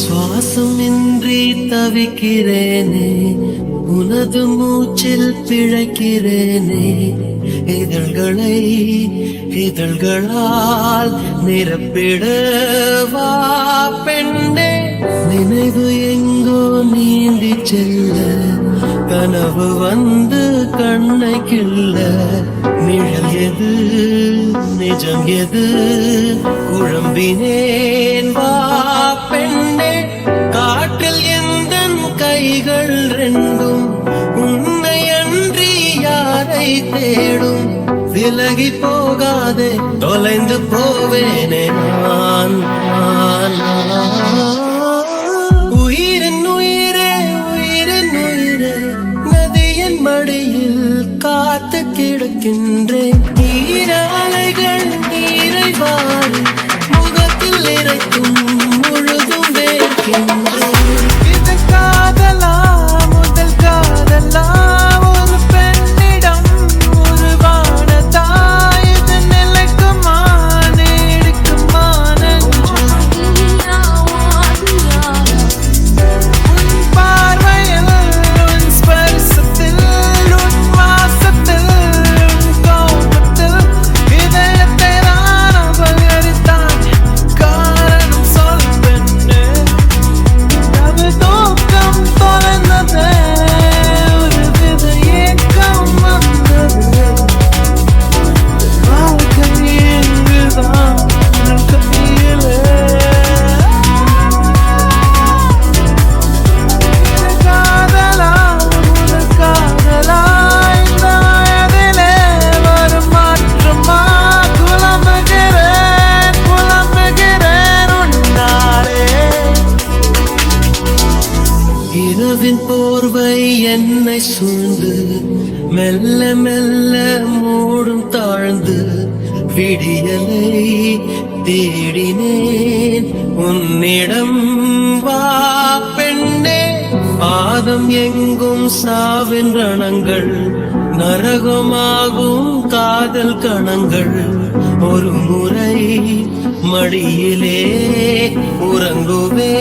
சுவாசமின்றி தவிக்கிறேனே, உனது மூச்சில் பிழைக்கிறேனே. இதழ்களை இதழ்களால் நிரப்பிடவா பெண்ணே. நினைவு எங்கோ நீந்தி செல்ல, கனவு வந்து கண்ணை கிள்ள. நிழல் எது நிஜம் எது குழம்பினேன் வா பெண்ணே. காற்றில் எந்த கைகள் ரெண்டும் உன்னை அன்றி யாரை தேடும். விலகி போகாதே, தொலைந்து போவேனே நான். உயிரின் உயிரே உயிரின் உயிரே, நதியின் மடியில் காத்து கிடக்கின்றேன். நீர அலைகள் நீரை வாரி முகத்தில் இறைக்கும் முழுதும் வேர்க்கின்றேன். இது காதலா முதல் காதலா, ஒரு பெண்ணிடம் உருவானதா? இது நிலைக்குமா நீடிக்குமா உன் பார்வையில், உன் ஸ்பர்சத்தில், உன் வாசத்தில், உன் கோபத்தில் இதயத்தை நான் அபகரித்தான். காரணம் சொல் பெண்ணே. அது தூக்கம் தொலைந்ததே, ஒரு வித ஏக்கம் வந்தது. வாழ்க்கை எங்குதான் உன் கையிலே. இது காதலா முதல் காதலா, இந்த வயதிலே வரும் மாற்றமா? புலம்புகிறேன் புலம்புகிறேன் உன்னாலே. இரவின் போர்வை என்னை சூழ்ந்து மெல்ல மெல்ல மூடும் தாழ்ந்து. விடியலை தேடினேன் உன்னிடம் வா பெண்ணே. பாதம் எங்கும் சாவின் ரணங்கள், நரகமாகும் காதல் கணங்கள். ஒரு முறை மடியிலே உறங்குவே